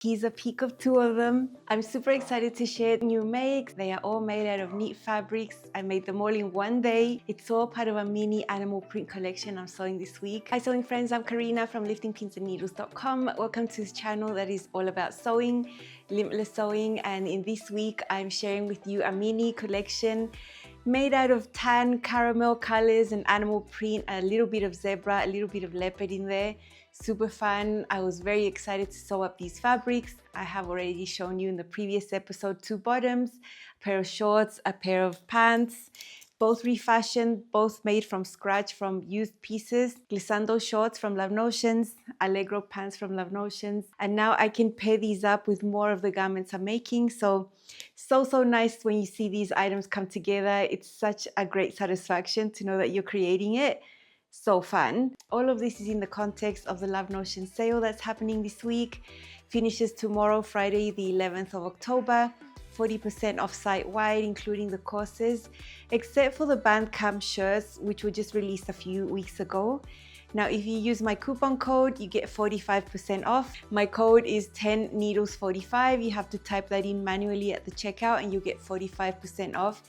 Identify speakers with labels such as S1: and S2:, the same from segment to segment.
S1: Here's a peek of two of them. I'm super excited to share new makes. They are all made out of neat fabrics. I made them all in one day. It's all part of a mini animal print collection I'm sewing this week. Hi sewing friends, I'm Karina from liftingpinsandneedles.com. Welcome to this channel that is all about sewing, limitless sewing, and in this week I'm sharing with you a mini collection made out of tan caramel colors and animal print, a little bit of zebra, a little bit of leopard in there. Super fun. I was very excited to sew up these fabrics. I have already shown you in the previous episode 2 bottoms, a pair of shorts, a pair of pants, both refashioned, both made from scratch from used pieces. Glissando shorts from Love Notions, Allegro pants from Love Notions. And now I can pair these up with more of the garments I'm making. So nice when you see these items come together. It's such a great satisfaction to know that you're creating it. So fun. All of this is in the context of the Love Notion sale that's happening this week. Finishes tomorrow, Friday, the 11th of October. 40% off site-wide, including the courses, except for the Bandcamp shirts, which were just released a few weeks ago. Now, if you use my coupon code, you get 45% off. My code is 10needles45. You have to type that in manually at the checkout and you get 45% off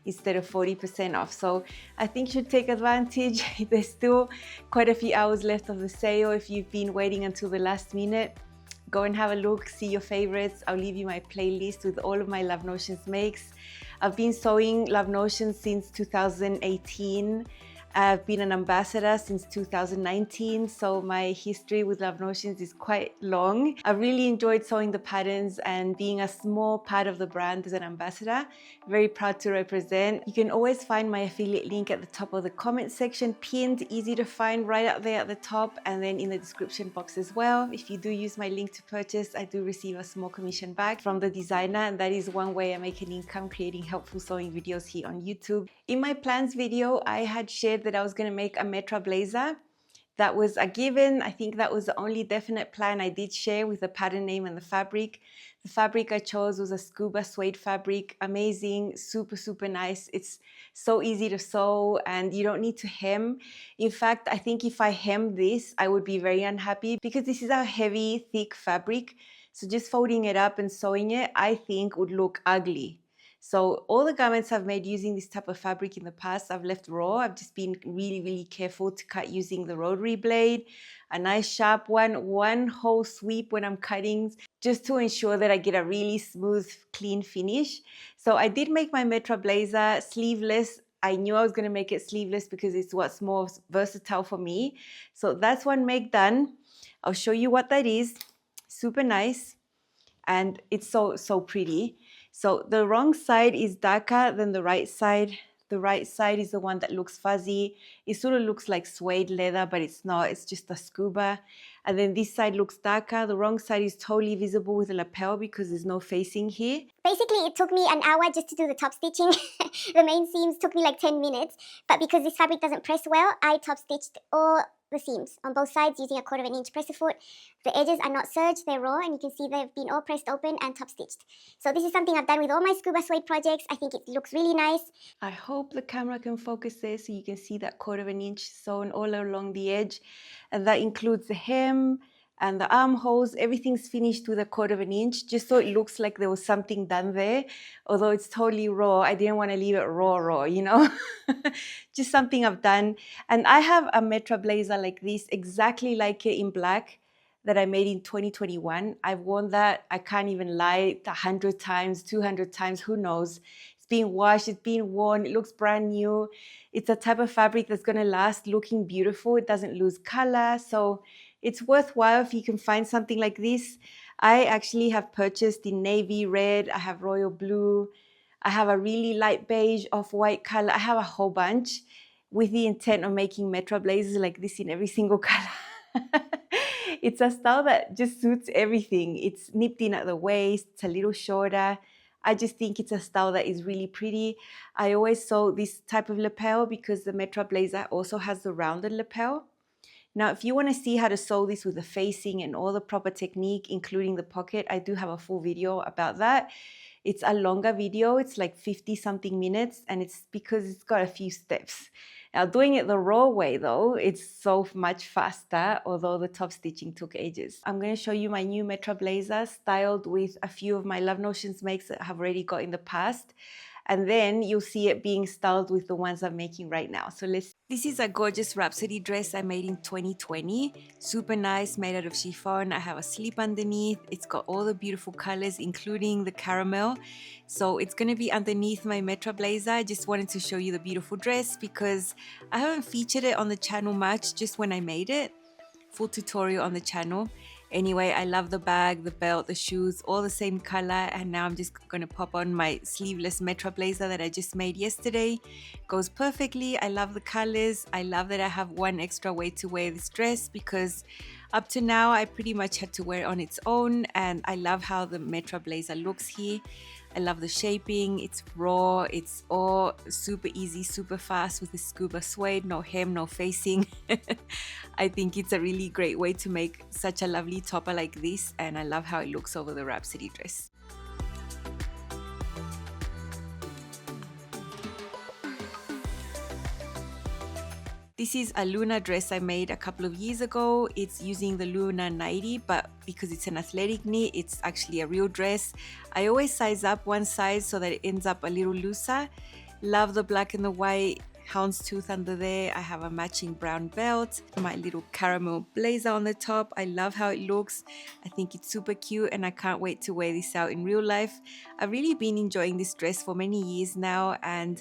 S1: instead of 40% off. So I think you should take advantage. There's still quite a few hours left of the sale. If you've been waiting until the last minute, go and have a look, see your favorites. I'll leave you my playlist with all of my Love Notions makes. I've been sewing Love Notions since 2018. I've been an ambassador since 2019, so my history with Love Notions is quite long. I've really enjoyed sewing the patterns and being a small part of the brand as an ambassador. Very proud to represent. You can always find my affiliate link at the top of the comment section, pinned, easy to find right up there at the top, and then in the description box as well. If you do use my link to purchase, I do receive a small commission back from the designer, and that is one way I make an income creating helpful sewing videos here on YouTube. In my plans video, I had shared that I was going to make a Metra blazer. That was a given. I think that was the only definite plan I did share with the pattern name and the fabric. The fabric I chose was a scuba suede fabric. Amazing, super nice. It's so easy to sew and you don't need to hem. In fact, I think if I hem this, I would be very unhappy because this is a heavy, thick fabric. So just folding it up and sewing it, I think would look ugly. So all the garments I've made using this type of fabric in the past, I've left raw. I've just been really careful to cut using the rotary blade, a nice sharp one whole sweep when I'm cutting, just to ensure that I get a really smooth, clean finish. So I did make my Metra blazer sleeveless. I knew I was going to make it sleeveless because it's what's more versatile for me. So that's one make done. I'll show you what that is. Super nice. And it's so pretty. So the wrong side is darker than the right side. The right side is the one that looks fuzzy. It sort of looks like suede leather, but it's not. It's just a scuba. And then this side looks darker. The wrong side is totally visible with the lapel because there's no facing here.
S2: Basically, it took me an hour just to do the top stitching. The main seams took me like 10 minutes. But because this fabric doesn't press well, I top stitched all the seams on both sides using a 1/4 inch press foot. The edges are not serged, they're raw, and you can see they've been all pressed open and top stitched. So this is something I've done with all my scuba suede projects. I think it looks really nice.
S1: I hope the camera can focus there so you can see that 1/4 inch sewn all along the edge. And that includes the hem and the armholes. Everything's finished with a 1/4 inch, just so it looks like there was something done there. Although it's totally raw, I didn't want to leave it raw, you know. Just something I've done. And I have a Metra blazer like this, exactly like it in black, that I made in 2021. I've worn that, I can't even lie, 100 times, 200 times, who knows. It's being washed, it's being worn, it looks brand new. It's a type of fabric that's going to last looking beautiful. It doesn't lose color. So it's worthwhile if you can find something like this. I actually have purchased in navy red. I have royal blue. I have a really light beige, off-white color. I have a whole bunch with the intent of making Metra blazers like this in every single color. It's a style that just suits everything. It's nipped in at the waist. It's a little shorter. I just think it's a style that is really pretty. I always sew this type of lapel because the Metra blazer also has the rounded lapel. Now, if you want to see how to sew this with the facing and all the proper technique, including the pocket, I do have a full video about that. It's a longer video. It's like 50 something minutes, and it's because it's got a few steps. Now doing it the raw way though, it's so much faster, although the top stitching took ages. I'm going to show you my new Metro Blazer styled with a few of my Love Notions makes that I have already got in the past. And then you'll see it being styled with the ones I'm making right now. So this is a gorgeous Rhapsody dress I made in 2020. Super nice, made out of chiffon. I have a slip underneath. It's got all the beautiful colors, including the caramel. So it's going to be underneath my Metro Blazer. I just wanted to show you the beautiful dress because I haven't featured it on the channel much, just when I made it. Full tutorial on the channel. Anyway, I love the bag, the belt, the shoes, all the same color. And now I'm just going to pop on my sleeveless Metro Blazer that I just made yesterday. Goes perfectly. I love the colors. I love that I have one extra way to wear this dress because up to now I pretty much had to wear it on its own. And I love how the Metro Blazer looks here. I love the shaping, it's raw, it's all super easy, super fast with the scuba suede, no hem, no facing. I think it's a really great way to make such a lovely topper like this, and I love how it looks over the Rhapsody dress. This is a Luna dress I made a couple of years ago. It's using the Luna 90, but because it's an athletic knit, it's actually a real dress. I always size up one size so that it ends up a little looser. Love the black and the white houndstooth under there. I have a matching brown belt, my little caramel blazer on the top. I love how it looks. I think it's super cute and I can't wait to wear this out in real life. I've really been enjoying this dress for many years now, and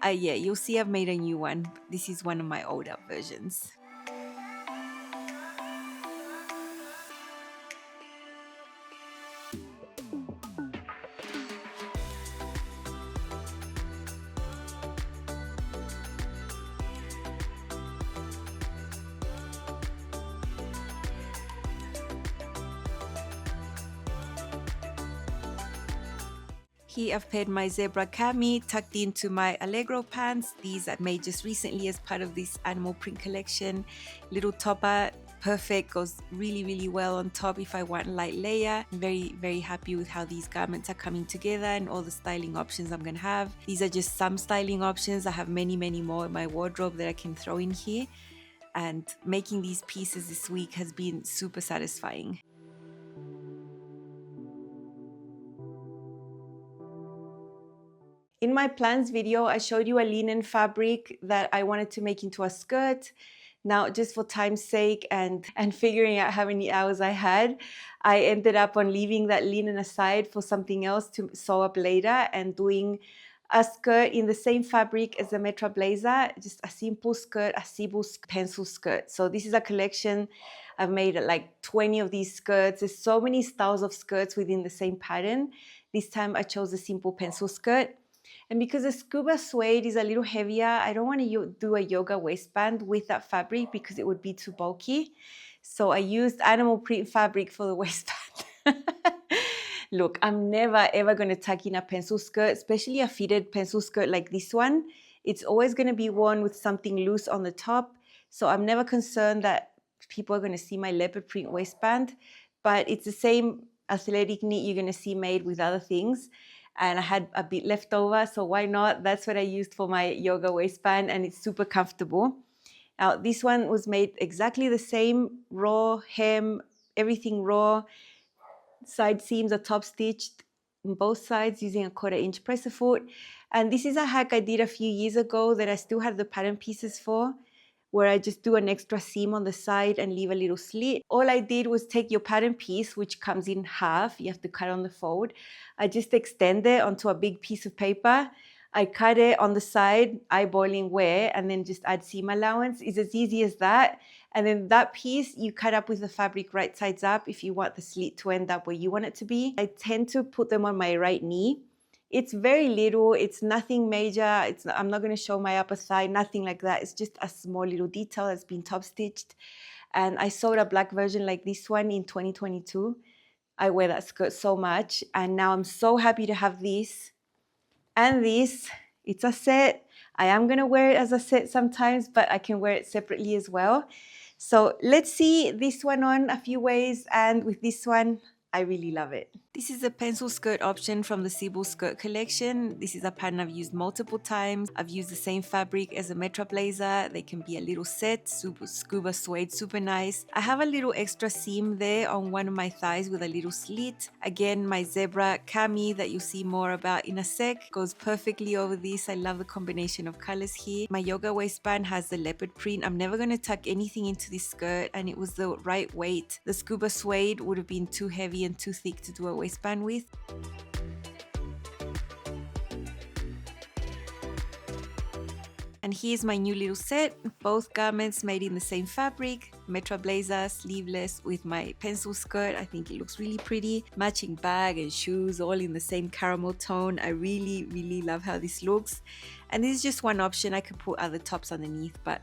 S1: yeah, you'll see I've made a new one. This is one of my older versions. Here I've paired my zebra cami tucked into my Allegro pants. These I made just recently as part of this animal print collection. Little topper, perfect, goes really well on top if I want light layer. I'm very happy with how these garments are coming together and all the styling options I'm gonna have. These are just some styling options. I have many more in my wardrobe that I can throw in here. And making these pieces this week has been super satisfying. In my plans video, I showed you a linen fabric that I wanted to make into a skirt. Now, just for time's sake and figuring out how many hours I had, I ended up on leaving that linen aside for something else to sew up later and doing a skirt in the same fabric as the Metro Blazer, just a simple skirt, a Cebu pencil skirt. So this is a collection. I've made like 20 of these skirts. There's so many styles of skirts within the same pattern. This time I chose a simple pencil skirt. And because the scuba suede is a little heavier, I don't want to do a yoga waistband with that fabric because it would be too bulky. So I used animal print fabric for the waistband. Look, I'm never ever going to tuck in a pencil skirt, especially a fitted pencil skirt like this one. It's always going to be worn with something loose on the top. So I'm never concerned that people are going to see my leopard print waistband. But it's the same athletic knit you're going to see made with other things. And I had a bit left over, so why not? That's what I used for my yoga waistband, and it's super comfortable. Now, this one was made exactly the same, raw hem, everything raw. Side seams are top stitched on both sides using a 1/4 inch presser foot. And this is a hack I did a few years ago that I still have the pattern pieces for, where I just do an extra seam on the side and leave a little slit. All I did was take your pattern piece, which comes in half, you have to cut on the fold. I just extend it onto a big piece of paper. I cut it on the side, eyeballing where, and then just add seam allowance. It's as easy as that. And then that piece you cut up with the fabric right sides up if you want the slit to end up where you want it to be. I tend to put them on my right knee. It's very little, it's nothing major, I'm not going to show my upper thigh, nothing like that. It's just a small little detail that's been top stitched. And I sewed a black version like this one in 2022. I wear that skirt so much, and now I'm so happy to have this and this. It's a set. I am going to wear it as a set sometimes, but I can wear it separately as well. So let's see this one on a few ways, and with this one I really love it. This is a pencil skirt option from the Cebu skirt collection. This is a pattern I've used multiple times. I've used the same fabric as a Metra Blazer. They can be a little set, scuba suede, super nice. I have a little extra seam there on one of my thighs with a little slit. Again, my zebra Cami that you'll see more about in a sec goes perfectly over this. I love the combination of colors here. My yoga waistband has the leopard print. I'm never going to tuck anything into this skirt, and it was the right weight. The scuba suede would have been too heavy and too thick to do a waistband with. And here's my new little set, both garments made in the same fabric, Metra Blazer, sleeveless with my pencil skirt. I think it looks really pretty. Matching bag and shoes all in the same caramel tone. I really, really love how this looks. And this is just one option. I could put other tops underneath, but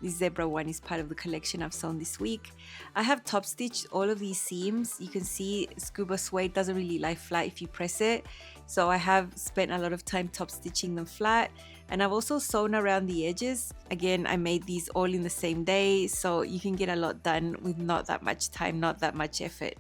S1: this zebra one is part of the collection I've sewn this week. I have top stitched all of these seams. You can see scuba suede doesn't really lie flat if you press it. So I have spent a lot of time top stitching them flat. And I've also sewn around the edges. Again, I made these all in the same day, so you can get a lot done with not that much time, not that much effort.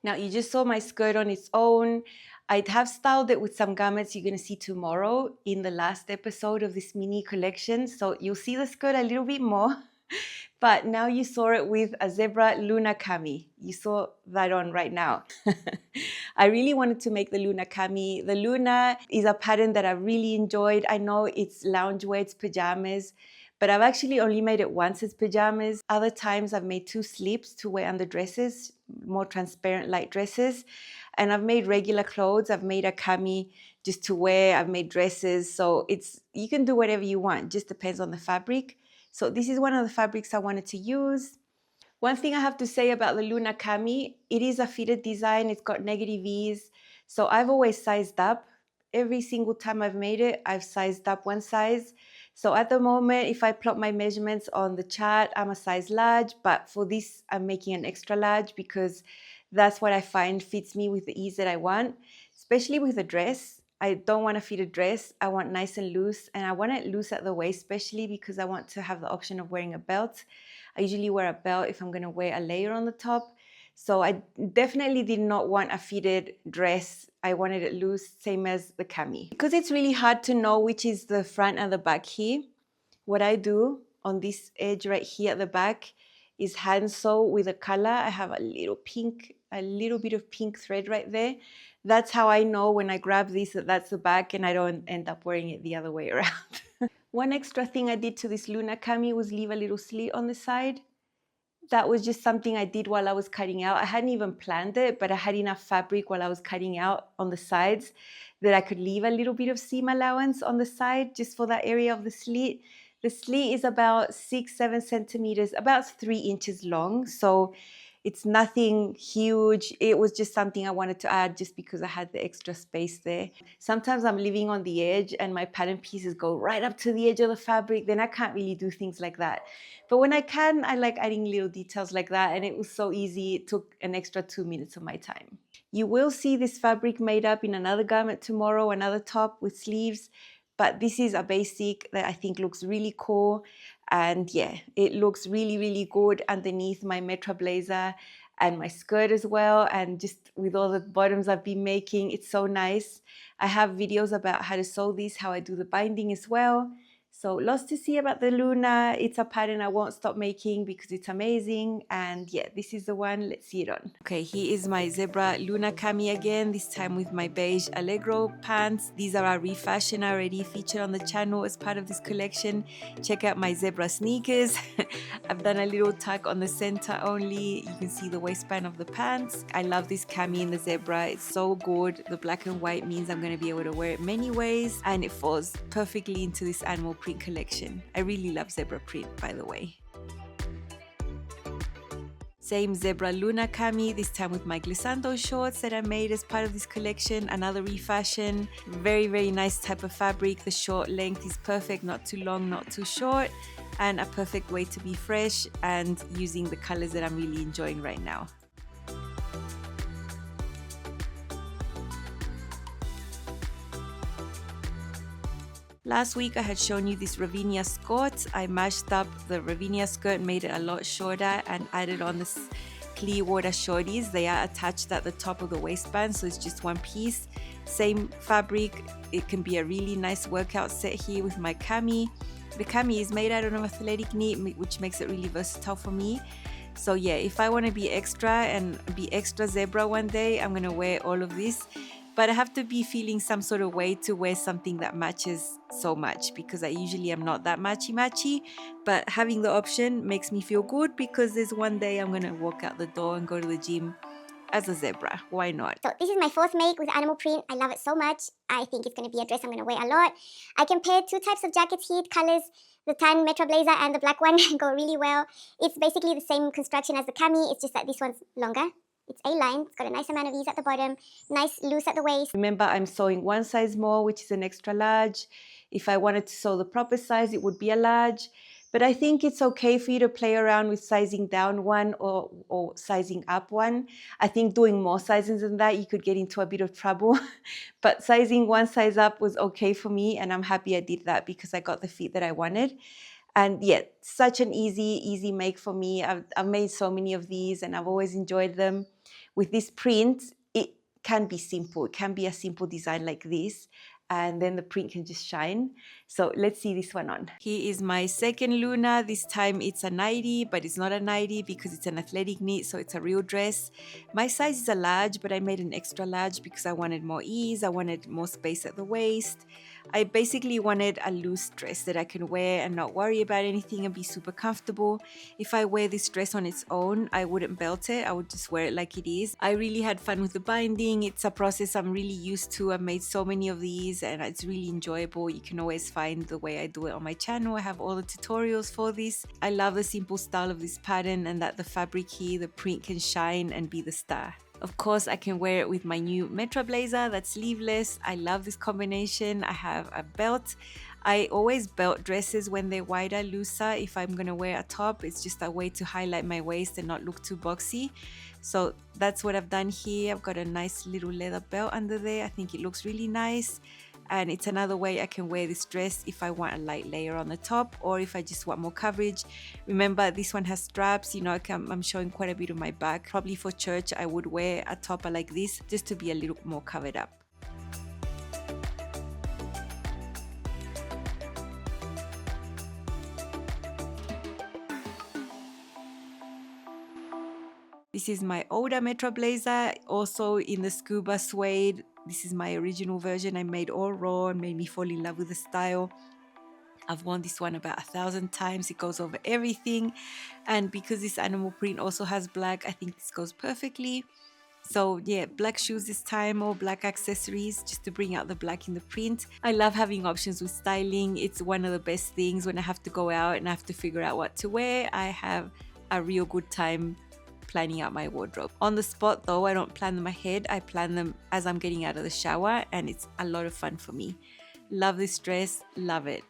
S1: Now you just saw my skirt on its own. I have styled it with some garments you're going to see tomorrow in the last episode of this mini collection. So you'll see the skirt a little bit more. But now you saw it with a zebra Luna Cami. You saw that on right now. I really wanted to make the Luna Cami. The Luna is a pattern that I really enjoyed. I know it's loungewear, it's pajamas, but I've actually only made it once as pajamas. Other times I've made two sleeves to wear under dresses, more transparent light dresses. And I've made regular clothes. I've made a cami just to wear. I've made dresses. So you can do whatever you want. Just depends on the fabric. So this is one of the fabrics I wanted to use. One thing I have to say about the Luna Cami, it is a fitted design. It's got negative V's. So I've always sized up. Every single time I've made it, I've sized up one size. So at the moment, if I plot my measurements on the chart, I'm a size large. But for this, I'm making an extra large because that's what I find fits me with the ease that I want, especially with a dress. I don't want to fit a dress. I want nice and loose, and I want it loose at the waist, especially because I want to have the option of wearing a belt. I usually wear a belt if I'm going to wear a layer on the top. So I definitely did not want a fitted dress. I wanted it loose, same as the cami. Because it's really hard to know which is the front and the back here, what I do on this edge right here at the back is hand sew with a color. I have a little bit of pink thread right there. That's how I know when I grab this that that's the back and I don't end up wearing it the other way around. One extra thing I did to this Luna Cami was leave a little slit on the side. That was just something I did while I was cutting out. I hadn't even planned it, but I had enough fabric while I was cutting out on the sides that I could leave a little bit of seam allowance on the side just for that area of the slit. The slit is about 6-7 centimeters, about 3 inches long. So it's nothing huge. It was just something I wanted to add just because I had the extra space there. Sometimes I'm living on the edge and my pattern pieces go right up to the edge of the fabric. Then I can't really do things like that. But when I can, I like adding little details like that. And it was so easy. It took an extra 2 minutes of my time. You will see this fabric made up in another garment tomorrow, another top with sleeves. But this is a basic that I think looks really cool. And yeah, it looks really, really good underneath my Metra Blazer and my skirt as well. And just with all the bottoms I've been making, it's so nice. I have videos about how to sew this, how I do the binding as well. So lots to see about the Luna. It's a pattern I won't stop making because it's amazing. And yeah, this is the one. Let's see it on. Okay, here is my zebra Luna Cami again, this time with my beige Allegro pants. These are a refashion already featured on the channel as part of this collection. Check out my zebra sneakers. I've done a little tuck on the center only. You can see the waistband of the pants. I love this cami in the zebra. It's so good. The black and white means I'm going to be able to wear it many ways, and it falls perfectly into this animal print collection. I really love zebra print, by the way. Same zebra Luna Cami, this time with my glissando shorts that I made as part of this collection. Another refashion. Very, very nice type of fabric. The short length is perfect, not too long, not too short, and a perfect way to be fresh and using the colors that I'm really enjoying right now. Last week I had shown you this Ravinia skirt. I mashed up the Ravinia skirt, made it a lot shorter and added on this clear water shorties. They are attached at the top of the waistband, so it's just one piece. Same fabric. It can be a really nice workout set here with my Cami. The Cami is made out of athletic knit, which makes it really versatile for me. So yeah, if I want to be extra and be extra zebra one day, I'm gonna wear all of this. But I have to be feeling some sort of way to wear something that matches so much, because I usually am not that matchy. But having the option makes me feel good, because there's one day I'm gonna walk out the door and go to the gym as a zebra. Why not?
S2: So this is my fourth make with animal print. I love it so much. I think it's going to be a dress I'm going to wear a lot. I compared two types of jackets here, colors. The tan Metro Blazer and the black one go really well. It's basically the same construction as the Cami. It's just that this one's longer. It's A-line. It's got a nice amount of ease at the bottom, nice loose at the waist.
S1: Remember, I'm sewing one size more, which is an extra large. If I wanted to sew the proper size, it would be a large. But I think it's okay for you to play around with sizing down one or sizing up one. I think doing more sizes than that, you could get into a bit of trouble. But sizing one size up was okay for me, and I'm happy I did that because I got the fit that I wanted. And yeah, such an easy make for me. I've made so many of these and I've always enjoyed them. With this print, it can be simple. It can be a simple design like this, and then the print can just shine. So let's see this one on. Here is my second Luna. This time it's a nightie, but it's not a nightie because it's an athletic knit, so it's a real dress. My size is a large, but I made an extra large because I wanted more ease. I wanted more space at the waist. I basically wanted a loose dress that I can wear and not worry about anything and be super comfortable. If I wear this dress on its own, I wouldn't belt it. I would just wear it like it is. I really had fun with the binding. It's a process I'm really used to. I've made so many of these and it's really enjoyable. You can always find the way I do it on my channel. I have all the tutorials for this. I love the simple style of this pattern and that the fabric here, the print can shine and be the star. Of course, I can wear it with my new Metro Blazer that's sleeveless. I love this combination. I have a belt. I always belt dresses when they're wider, looser. If I'm gonna wear a top, it's just a way to highlight my waist and not look too boxy. So that's what I've done here. I've got a nice little leather belt under there. I think it looks really nice. And it's another way I can wear this dress if I want a light layer on the top or if I just want more coverage. Remember, this one has straps. You know, I'm showing quite a bit of my back. Probably for church, I would wear a topper like this just to be a little more covered up. This is my older Metro Blazer, also in the scuba suede. This is my original version. I made all raw and made me fall in love with the style. I've worn this one about 1,000 times. It goes over everything. And because this animal print also has black, I think this goes perfectly. So yeah, black shoes this time or black accessories just to bring out the black in the print. I love having options with styling. It's one of the best things when I have to go out and I have to figure out what to wear. I have a real good time planning out my wardrobe. On the spot though, I don't plan them ahead. I plan them as I'm getting out of the shower and it's a lot of fun for me. Love this dress, love it.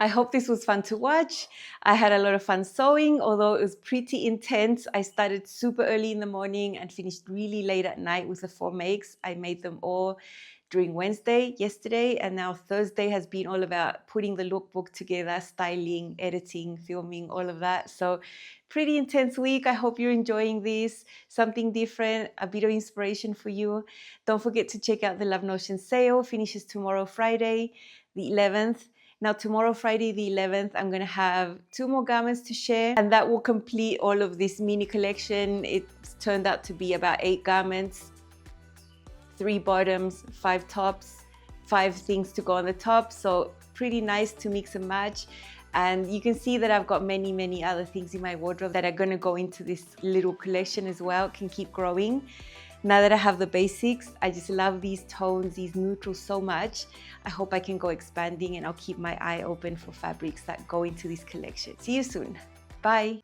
S1: I hope this was fun to watch. I had a lot of fun sewing, although it was pretty intense. I started super early in the morning and finished really late at night with the 4 makes. I made them all during Wednesday, yesterday, and now Thursday has been all about putting the lookbook together, styling, editing, filming, all of that. So pretty intense week. I hope you're enjoying this. Something different, a bit of inspiration for you. Don't forget to check out the Love Notion sale. Finishes tomorrow, Friday, the 11th. Now tomorrow, Friday the 11th, I'm going to have 2 more garments to share and that will complete all of this mini collection. It's turned out to be about 8 garments, 3 bottoms, 5 tops, 5 things to go on the top. So pretty nice to mix and match. And you can see that I've got many other things in my wardrobe that are going to go into this little collection as well. It can keep growing. Now that I have the basics, I just love these tones, these neutrals so much. I hope I can go expanding and I'll keep my eye open for fabrics that go into this collection. See you soon. Bye.